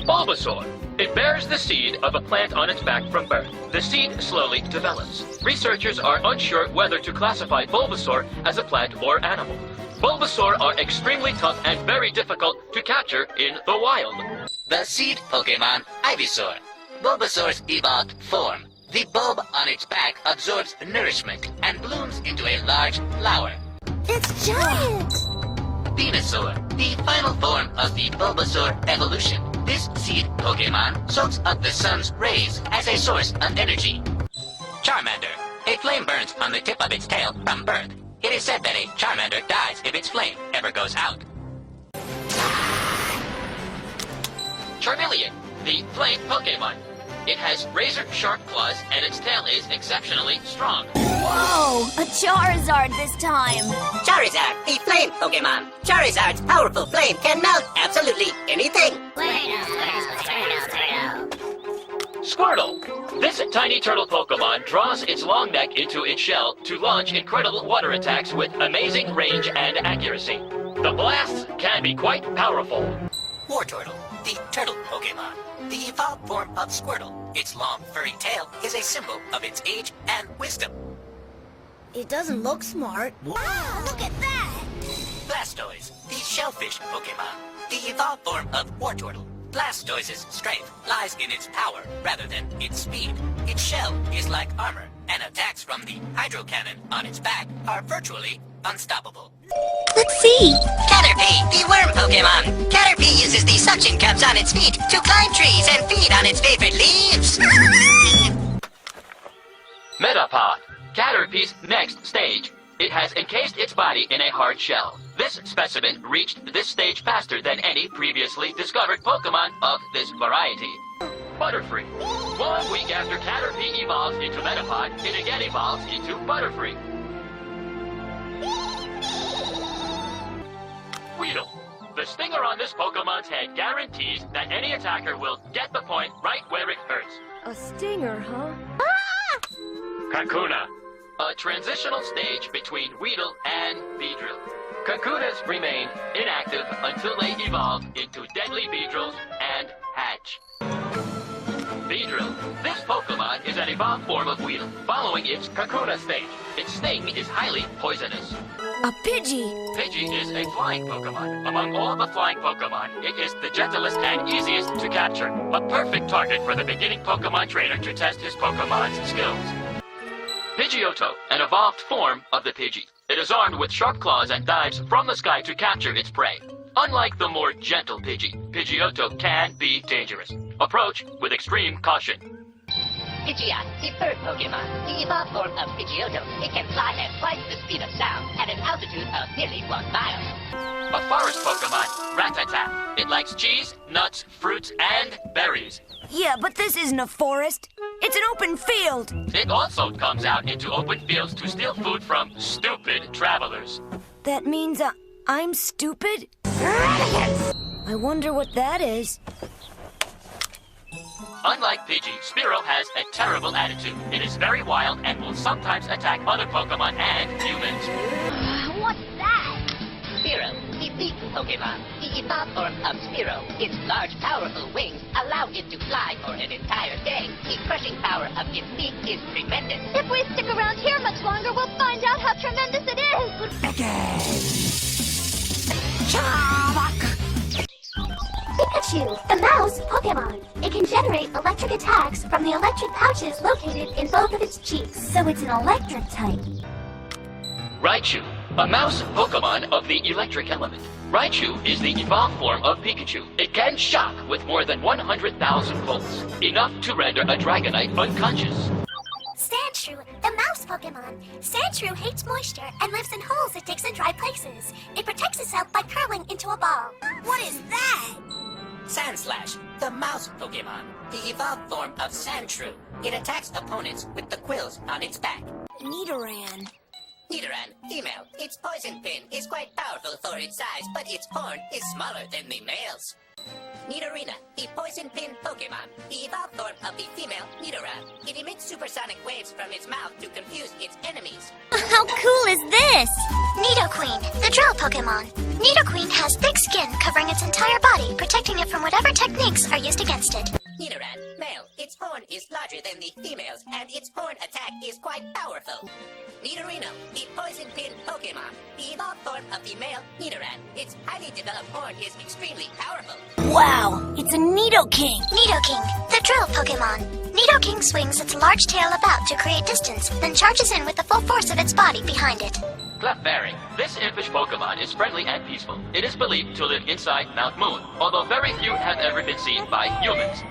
Bulbasaur. It bears the seed of a plant on its back from birth. The seed slowly develops. Researchers are unsure whether to classify Bulbasaur as a plant or animal. Bulbasaur are extremely tough and very difficult to capture in the wild. The seed Pokemon Ivysaur. Bulbasaur's evolved form. The bulb on its back absorbs nourishment and blooms into a large flower. It's giant! Venusaur, the final form of the Bulbasaur evolution. This seed Pokemon soaks up the sun's rays as a source of energy. Charmander. A flame burns on the tip of its tail from birth. It is said that a Charmander dies if its flame ever goes out. Charmeleon, the flame Pokemon. It has razor-sharp claws and its tail is exceptionally strong. Whoa! A Charizard this time! Charizard, the flame Pokemon. Charizard's powerful flame can melt absolutely anything. Squirtle. This tiny turtle Pokemon draws its long neck into its shell to launch incredible water attacks with amazing range and accuracy. The blasts can be quite powerful. Wartortle, the turtle Pokemon. The evolved form of Squirtle. Its long, furry tail is a symbol of its age and wisdom. It doesn't look smart. Wow, look at that! Blastoise, the shellfish Pokemon. The evolved form of Wartortle. Blastoise's strength lies in its power rather than its speed. Its shell is like armor, and attacks from the hydro cannon on its back are virtually unstoppable. Let's see! Caterpie, the worm Pokemon. Caterpie uses the suction cups on its feet to climb trees and feed on its favorite leaves. Metapod. Caterpie's next stage. It has encased its body in a hard shell. This specimen reached this stage faster than any previously discovered Pokemon of this variety. Butterfree. 1 week after Caterpie evolves into Metapod, it again evolves into Butterfree. Weedle. The stinger on this Pokemon's head guarantees that any attacker will get the point right where it hurts. A stinger, huh? Kakuna. A transitional stage between Weedle and Beedrill. Kakunas remain inactive until they evolve into deadly Beedrills and hatch. Beedrill. This Pokemon is an evolved form of Weedle, following its Kakuna stage. Its sting is highly poisonous. A Pidgey! Pidgey is a flying Pokemon. Among all the flying Pokemon, it is the gentlest and easiest to capture. A perfect target for the beginning Pokemon trainer to test his Pokemon's skills. Pidgeotto, an evolved form of the Pidgey. It is armed with sharp claws and dives from the sky to capture its prey. Unlike the more gentle Pidgey, Pidgeotto can be dangerous. Approach with extreme caution. Pidgeot, the bird Pokemon. The evolved form of Pidgeotto. It can fly at twice the speed of sound at an altitude of nearly 1 mile. A forest Pokemon, Rattata. It likes cheese, nuts, fruits, and berries. Yeah, but this isn't a forest. It's an open field. It also comes out into open fields to steal food from stupid travelers. That means I'm stupid? I wonder what that is. Unlike Pidgey, Spearow has a terrible attitude. It is very wild and will sometimes attack other Pokemon and humans. What's that? Spearow, the beak Pokemon. The evolved form of Spearow. Its large, powerful wings allow it to fly for an entire day. The crushing power of its beak is tremendous. If we stick around here much longer, we'll find out how tremendous it is! Pikachu, the mouse Pokemon. It can generate electric attacks from the electric pouches located in both of its cheeks, so it's an electric type. Raichu, a mouse Pokemon of the electric element. Raichu is the evolved form of Pikachu. It can shock with more than 100,000 volts, enough to render a Dragonite unconscious. Sandshrew, the mouse Pokemon. Sandshrew hates moisture and lives in holes it digs in dry places. It protects itself by curling into a ball. What is that? Sandslash, the mouse Pokemon. The evolved form of Sandshrew. It attacks opponents with the quills on its back. Nidoran. Nidoran, female. Its poison pin is quite powerful for its size, but its horn is smaller than the male's. Nidorina, the poison pin Pokemon. The evolved form of the female Nidoran. It emits supersonic waves from its mouth to confuse its enemies. How cool is this? Nidoqueen, the drill Pokemon. Nidoqueen has thick skin covering its entire body, protecting it from whatever techniques are used against it. Nidoran, male. Its horn is larger than the female's, and its horn attack is quite powerful. Nidorino, the poison pin Pokemon. The evolved form of the male Nidoran. Its highly developed horn is extremely powerful. Wow, it's a Nidoking. Nidoking, the drill Pokemon. Nidoking swings its large tail about to create distance, then charges in with the full force of its body behind it. Clefairy. This impish Pokemon is friendly and peaceful. It is believed to live inside Mount Moon, although very few have ever been seen by humans.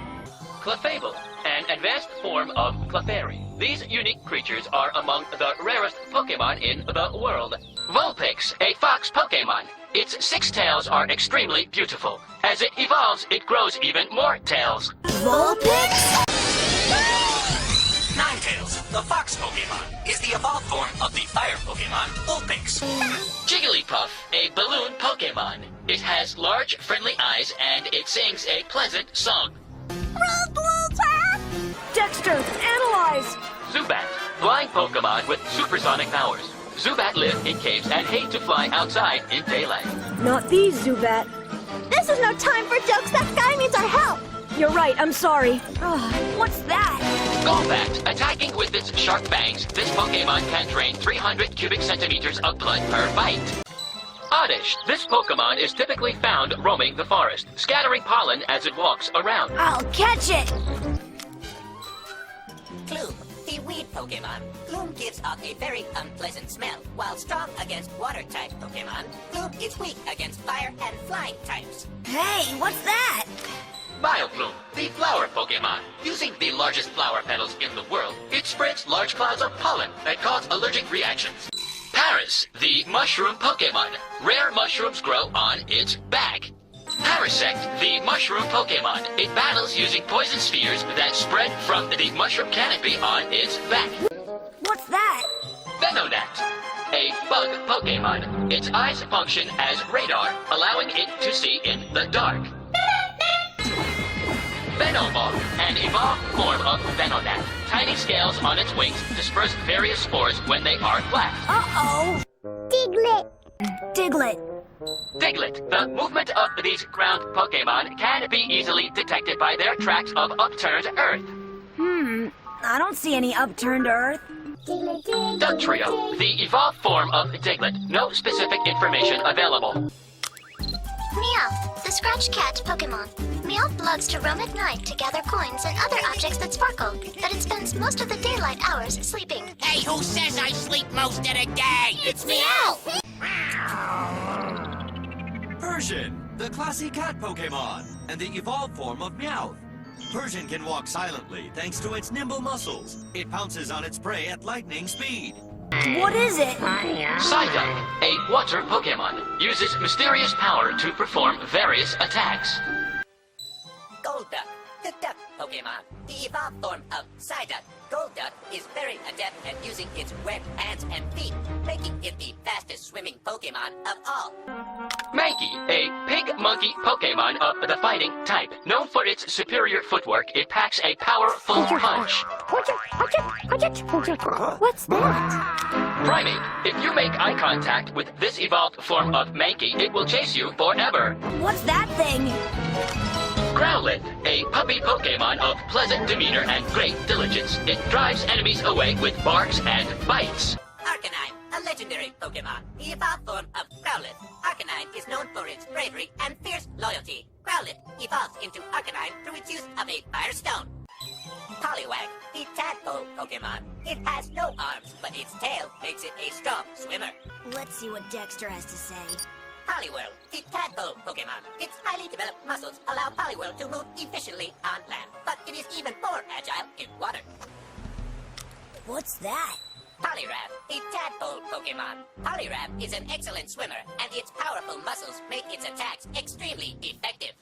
Clefable, an advanced form of Clefairy. These unique creatures are among the rarest Pokemon in the world. Vulpix, a fox Pokemon. Its 6 tails are extremely beautiful. As it evolves, it grows even more tails. Vulpix? Ninetales, the fox Pokemon, is the evolved form of the fire Pokemon, Vulpix. Jigglypuff, a balloon Pokemon. It has large, friendly eyes, and it sings a pleasant song. Dexter, analyze! Zubat, flying Pokemon with supersonic powers. Zubat live in caves and hate to fly outside in daylight. Not these, Zubat. This is no time for jokes. That guy needs our help. You're right, I'm sorry. What's that? Golbat, attacking with its sharp fangs, this Pokemon can drain 300 cubic centimeters of blood per bite. Oddish, this Pokemon is typically found roaming the forest, scattering pollen as it walks around. I'll catch it! Gloom, the weed Pokemon. Gloom gives off a very unpleasant smell. While strong against water-type Pokemon, Gloom is weak against fire and flying types. Hey, what's that? Bioplume, the flower Pokemon. Using the largest flower petals in the world, it spreads large clouds of pollen that cause allergic reactions. Paris, the mushroom Pokemon. Rare mushrooms grow on its back. Parasect, the mushroom Pokemon. It battles using poison spheres that spread from the mushroom canopy on its back. What's that? Venonat, a bug Pokemon. Its eyes function as radar, allowing it to see in the dark. Venomoth, an evolved form of Venonat. Tiny scales on its wings disperse various spores when they are flapped. Uh-oh! Diglett. Diglett, the movement of these ground Pokemon can be easily detected by their tracks of upturned earth. I don't see any upturned earth. Dugtrio, the evolved form of Diglett. No specific information available. Meowth, the scratch cat Pokemon. Meowth loves to roam at night to gather coins and other objects that sparkle, but it spends most of the daylight hours sleeping. Hey, who says I sleep most of the day? It's Meowth! Persian, the classy cat Pokemon, and the evolved form of Meowth. Persian can walk silently thanks to its nimble muscles. It pounces on its prey at lightning speed. What is it? Psyduck, a water Pokemon, uses mysterious power to perform various attacks. Golduck, the duck Pokemon. The evolved form of Psyduck. Golduck is very adept at using its webbed hands and feet, making it the fastest swimming Pokemon of all. Mankey, a pig-monkey Pokemon of the fighting type. Known for its superior footwork, it packs a powerful punch. What's that? Primeape, if you make eye contact with this evolved form of Mankey, it will chase you forever. What's that thing? Growlithe, a puppy Pokemon of pleasant demeanor and great diligence. It drives enemies away with barks and bites. Arcanine, a legendary Pokemon. The evolved form of Growlithe. Arcanine is known for its bravery and fierce loyalty. Growlithe evolves into Arcanine through its use of a Fire Stone. Poliwag, the tadpole Pokemon. It has no arms, but its tail makes it a strong swimmer. Let's see what Dexter has to say. Poliwhirl, the tadpole Pokemon. Its highly developed muscles allow Poliwhirl to move efficiently on land, but it is even more agile in water. What's that? Poliwrath, the tadpole Pokemon. Poliwrath is an excellent swimmer, and its powerful muscles make its attacks extremely effective.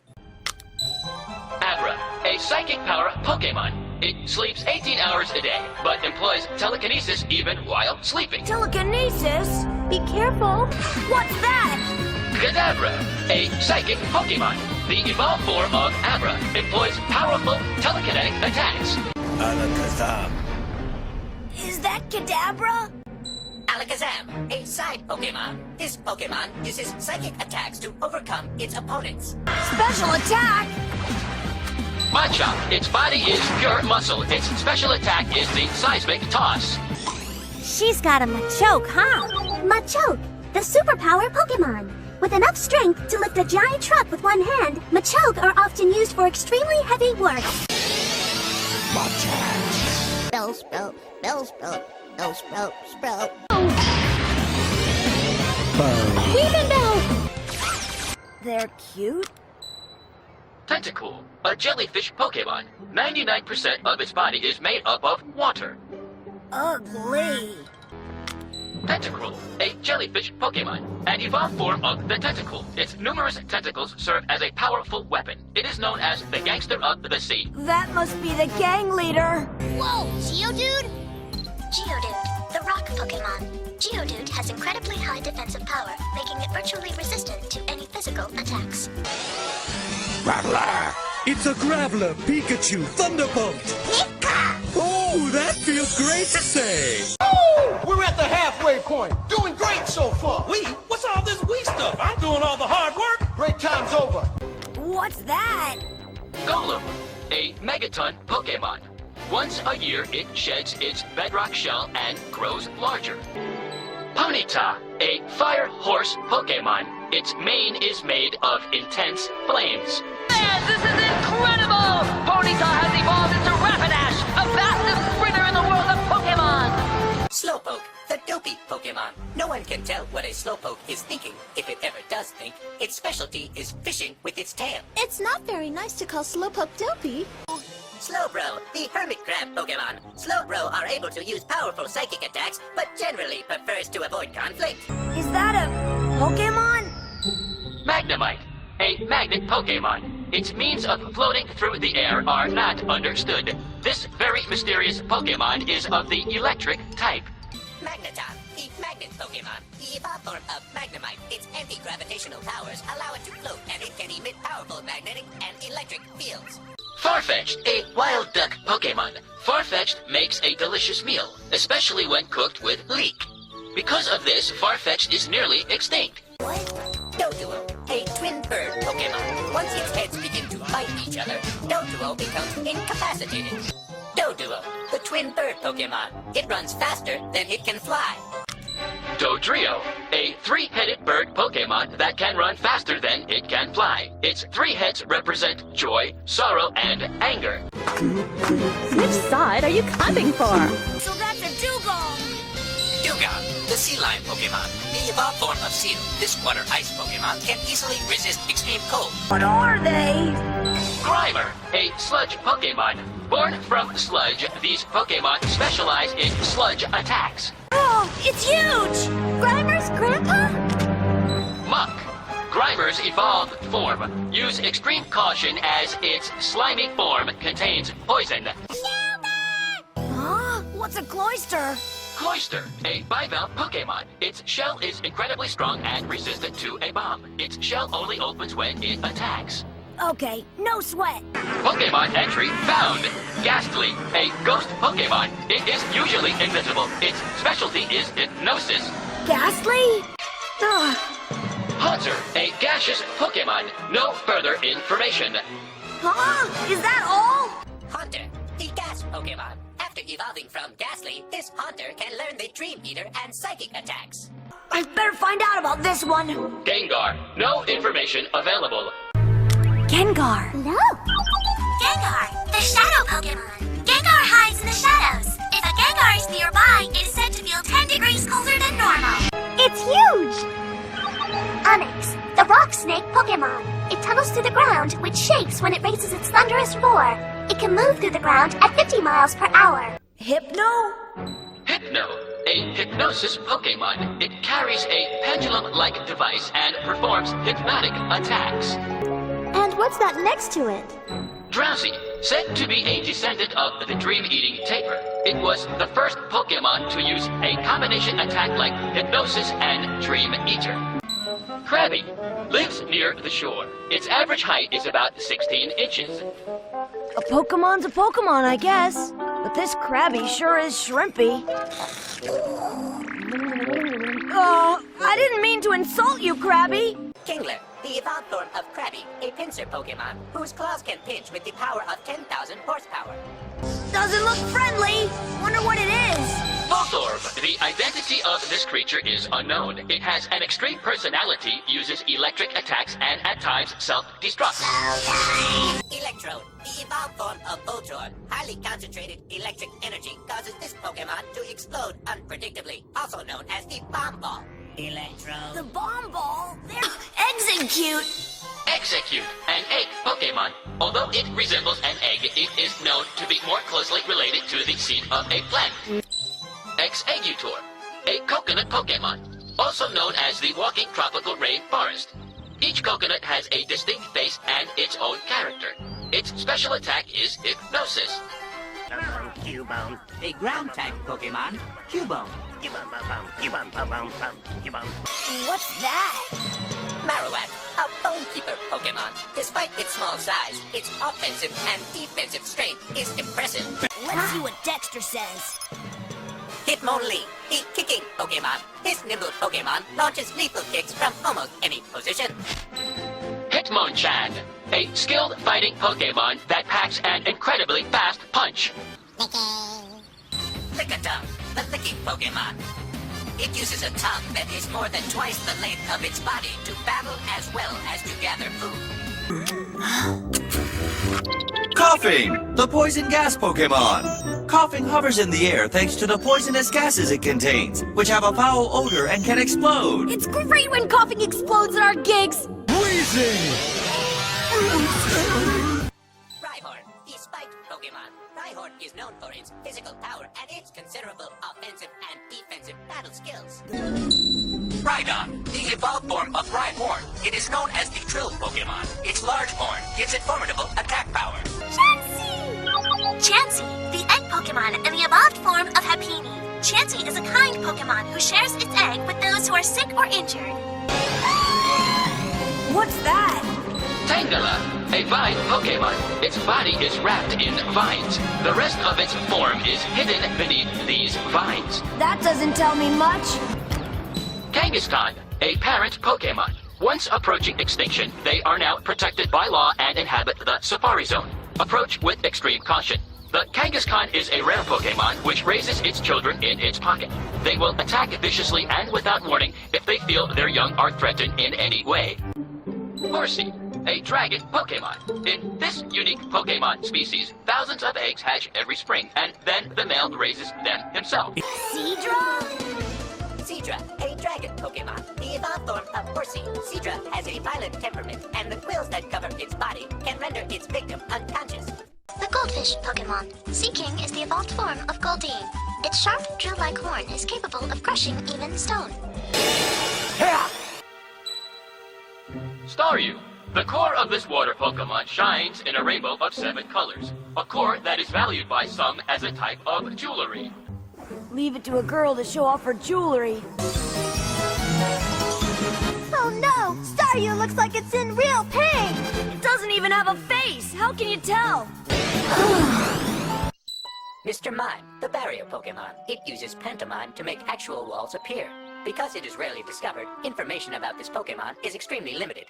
Abra, a psychic power Pokemon. It sleeps 18 hours a day, but employs telekinesis even while sleeping. Telekinesis? Be careful. What's that? Kadabra, a psychic Pokemon. The evolved form of Abra employs powerful telekinetic attacks. Is that Kadabra? Alakazam, a side Pokemon. This Pokemon uses psychic attacks to overcome its opponents. Special attack! Machop, its body is pure muscle. Its special attack is the seismic toss. She's got a Machoke, huh? Machoke, the superpower Pokemon. With enough strength to lift a giant truck with one hand, Machoke are often used for extremely heavy work. Bell sprout, bell sprout, bell sprout, sprout. Weaving Bell! They're cute. Tentacool, a jellyfish Pokemon. 99% of its body is made up of water. Ugly. Tentacruel, a jellyfish Pokemon, an evolved form of the Tentacool. Its numerous tentacles serve as a powerful weapon. It is known as the gangster of the sea. That must be the gang leader. Whoa, Geodude? Geodude, the rock Pokemon. Geodude has incredibly high defensive power, making it virtually resistant to any physical attacks. Graveler! It's a Graveler Pikachu Thunderbolt! Oh, that feels great to say! Oh, we're at the halfway point. Doing great so far. We? What's all this we stuff? I'm doing all the hard work! Break time's over. What's that? Golem, a megaton Pokemon. Once a year, it sheds its bedrock shell and grows larger. Ponyta, a fire horse Pokemon. Its mane is made of intense flames. Man, this is incredible! Ponyta has evolved into Rapidash, a fastest sprinter in the world of Pokemon! Slowpoke, the dopey Pokemon. No one can tell what a Slowpoke is thinking, if it ever does think. Its specialty is fishing with its tail. It's not very nice to call Slowpoke dopey. Slowbro, the hermit crab Pokemon. Slowbro are able to use powerful psychic attacks, but generally prefers to avoid conflict. Is that a Pokemon? Magnemite, a magnet Pokemon. Its means of floating through the air are not understood. This very mysterious Pokemon is of the electric type. Magneton, the magnet Pokemon. The evolved form of Magnemite. Its anti-gravitational powers allow it to float, and it can emit powerful magnetic and electric fields. Farfetch'd, a wild duck Pokemon. Farfetch'd makes a delicious meal, especially when cooked with leek. Because of this, Farfetch'd is nearly extinct. Doduo, a twin bird Pokemon. Once its heads begin to fight each other, Doduo becomes incapacitated. Doduo, the twin bird Pokemon. It runs faster than it can fly. Dodrio, a three-headed bird Pokemon that can run faster than it can fly. Its three heads represent joy, sorrow, and anger. Which side are you clapping for? So that's a Dugong. Dewgong, the sea lion Pokemon. The evolved form of Seel, this water ice Pokemon, can easily resist extreme cold. What are they? Grimer, a sludge Pokemon. Born from sludge, these Pokemon specialize in sludge attacks. Oh, it's huge! Grimer's grandpa? Muck, Grimer's evolved form. Use extreme caution as its slimy form contains poison. Huh? What's a Cloyster? Cloyster, a bivalve Pokemon. Its shell is incredibly strong and resistant to a bomb. Its shell only opens when it attacks. Okay, no sweat. Pokemon entry found. Ghastly, a ghost Pokemon. It is usually invisible. Its specialty is hypnosis. Ghastly? Ugh. Haunter, a gaseous Pokemon. No further information. Huh? Is that all? Haunter, the gas Pokemon. After evolving from Ghastly, this Haunter can learn the Dream Eater and Psychic attacks. I better find out about this one. Gengar, no information available. Gengar. No. Gengar, the shadow Pokemon. Gengar hides in the shadows. If a Gengar is nearby, it is said to feel 10 degrees colder than normal. It's huge! Onyx, the rock snake Pokemon. It tunnels through the ground, which shakes when it raises its thunderous roar. It can move through the ground at 50 miles per hour. Hypno? Hypno, a hypnosis Pokemon. It carries a pendulum-like device and performs hypnotic attacks. And what's that next to it? Drowzee, said to be a descendant of the dream-eating tapir. It was the first Pokemon to use a combination attack like hypnosis and dream eater. Krabby lives near the shore. Its average height is about 16 inches. A Pokemon's a Pokemon, I guess. But this Krabby sure is shrimpy. Oh, I didn't mean to insult you, Krabby. Kingler, the evolved form of Krabby, a pincer Pokemon whose claws can pinch with the power of 10,000 horsepower. Doesn't look friendly. Wonder what it is. Voltorb. The identity of this creature is unknown. It has an extreme personality, uses electric attacks, and at times self-destructs. Electrode, the evolved form of Voltorb. Highly concentrated electric energy causes this Pokemon to explode unpredictably, also known as the Bomb Ball. Electrode. The Bomb Ball? They're Exeggcute. Exeggcute, an egg Pokemon. Although it resembles an egg, it is known to be more closely related to the seed of a plant. Exeggutor, a coconut Pokemon, also known as the walking tropical rainforest. Each coconut has a distinct face and its own character. Its special attack is Hypnosis. Cubone, a ground type Pokemon, Cubone. What's that? Marowak, a Bone Keeper Pokemon. Despite its small size, its offensive and defensive strength is impressive. Let's see what Dexter says. Hitmonlee, the kicking Pokemon. This nimble Pokemon launches lethal kicks from almost any position. Hitmonchan, a skilled fighting Pokemon that packs an incredibly fast punch. Lickitung, the licking Pokemon. It uses a tongue that is more than twice the length of its body to battle as well as to gather food. Koffing, the poison gas Pokemon. Koffing hovers in the air thanks to the poisonous gases it contains, which have a foul odor and can explode. It's great when Koffing explodes at our gigs. Weezing! Rhyhorn, the spiked Pokemon. Rhyhorn is known for its physical power and its considerable offensive and defensive battle skills. Rhydon, the evolved form of Rhyhorn. It is known as the Trill Pokemon. Its large horn gives it formidable attack power. Chansey, the egg Pokemon and the evolved form of Happiny. Chansey is a kind Pokemon who shares its egg with those who are sick or injured. What's that? Tangela, a vine Pokemon. Its body is wrapped in vines. The rest of its form is hidden beneath these vines. That doesn't tell me much. Kangaskhan, a parent Pokemon. Once approaching extinction, they are now protected by law and inhabit the Safari Zone. Approach with extreme caution. The Kangaskhan is a rare Pokemon which raises its children in its pocket. They will attack viciously and without warning if they feel their young are threatened in any way. Horsey, a dragon Pokemon. In this unique Pokemon species, thousands of eggs hatch every spring, and then the male raises them himself. Seadra? Seadra, a dragon Pokemon. The evolved form of Horsey. Seadra has a violent temperament, and the quills that cover its body can render its victim unconscious. The Goldfish Pokemon. Sea King is the evolved form of Goldeen. Its sharp, drill-like horn is capable of crushing even stone. Staryu. The core of this water Pokemon shines in a rainbow of 7 colors. A core that is valued by some as a type of jewelry. Leave it to a girl to show off her jewelry. Oh no! Staryu looks like it's in real pain! It doesn't even have a face. How can you tell? Mr. Mime, the barrier Pokemon. It uses Pantomime to make actual walls appear. Because it is rarely discovered, information about this Pokemon is extremely limited.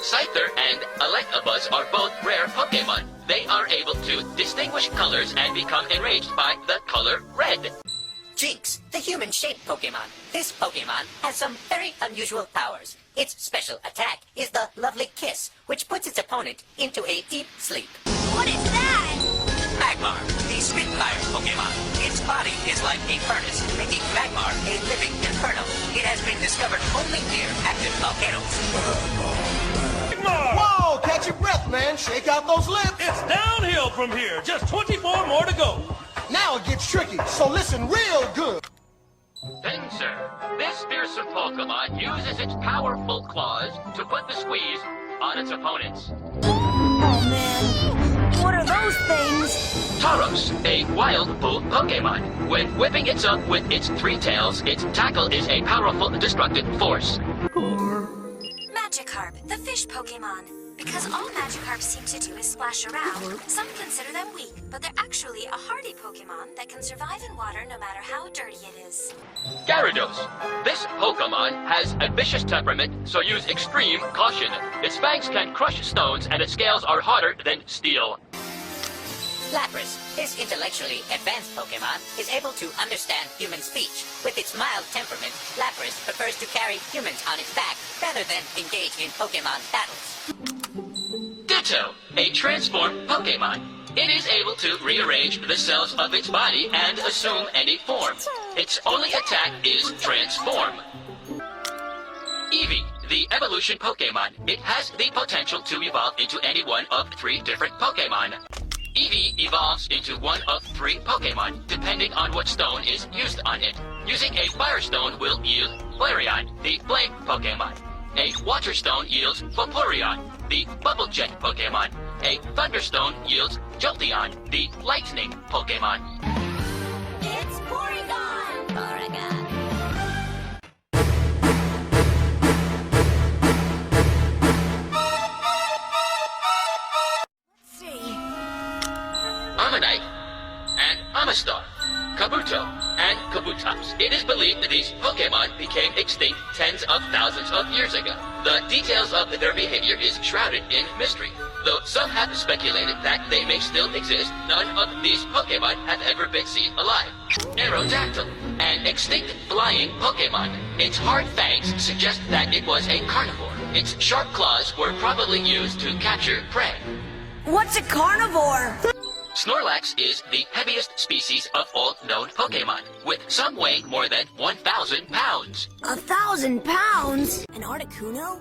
Scyther and Electabuzz are both rare Pokemon. They are able to distinguish colors and become enraged by the color red. Jinx, the human-shaped Pokemon. This Pokemon has some very unusual powers. Its special attack is the Lovely Kiss, which puts its opponent into a deep sleep. What is that? Magmar, the Spitfire Pokemon. Its body is like a furnace, making Magmar a living inferno. It has been discovered only near active volcanoes. Whoa, catch your breath, man. Shake out those lips. It's downhill from here. Just 24 more to go. Now it gets tricky, so listen real good. Pinsir. This fearsome Pokemon uses its powerful claws to put the squeeze on its opponents. Oh man, what are those things? Tauros, a wild bull Pokemon. When whipping it up with its 3 tails, its tackle is a powerful destructive force. Magikarp, the fish Pokemon. Because all Magikarp seem to do is splash around, some consider them weak, but they're actually a hardy Pokemon that can survive in water no matter how dirty it is. Gyarados. This Pokemon has a vicious temperament, so use extreme caution. Its fangs can crush stones, and its scales are harder than steel. Lapras, this intellectually advanced Pokemon, is able to understand human speech. With its mild temperament, Lapras prefers to carry humans on its back rather than engage in Pokemon battles. Ditto, a transformed Pokemon. It is able to rearrange the cells of its body and assume any form. Its only attack is Transform. Eevee, the evolution Pokemon. It has the potential to evolve into any one of 3 different Pokemon. Eevee evolves into one of 3 Pokemon, depending on what stone is used on it. Using a Fire Stone will yield Flareon, the Flame Pokemon. A Water Stone yields Vaporeon, the Bubble Jet Pokemon. A Thunderstone yields Jolteon, the Lightning Pokemon. It's Porygon! Porygon. Let's see. Ammonite and Amistar, Kabuto and Kabutops. It is believed that these Pokemon became extinct tens of thousands of years ago. The details of their behavior is shrouded in mystery. Though some have speculated that they may still exist, none of these Pokemon have ever been seen alive. Aerodactyl, an extinct flying Pokemon. Its hard fangs suggest that it was a carnivore. Its sharp claws were probably used to capture prey. What's a carnivore? Snorlax is the heaviest species of all known Pokemon, with some weighing more than 1,000 pounds. 1,000 pounds? An Articuno?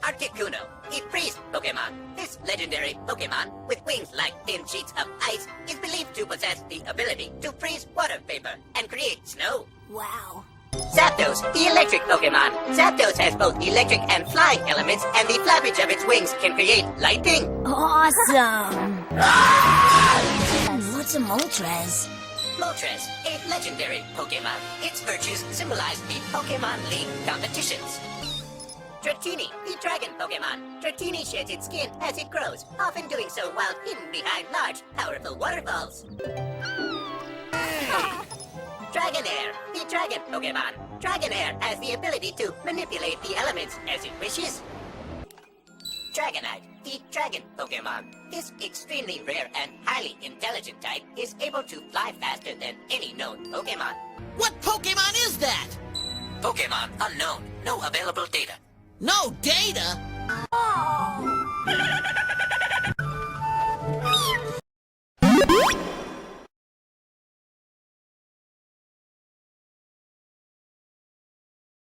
Articuno, a freeze Pokemon. This legendary Pokemon, with wings like thin sheets of ice, is believed to possess the ability to freeze water vapor and create snow. Wow. Zapdos, the electric Pokemon. Zapdos has both electric and flying elements, and the flappage of its wings can create lightning. Awesome. What's a Moltres? Moltres, a legendary Pokemon. Its virtues symbolize the Pokemon League competitions. Dratini, the dragon Pokemon. Dratini sheds its skin as it grows, often doing so while hidden behind large, powerful waterfalls. Dragonair, the dragon Pokemon. Dragonair has the ability to manipulate the elements as it wishes. Dragonite, the dragon Pokemon. This extremely rare and highly intelligent type is able to fly faster than any known Pokemon. What Pokemon is that? Pokemon unknown, no available data. No data?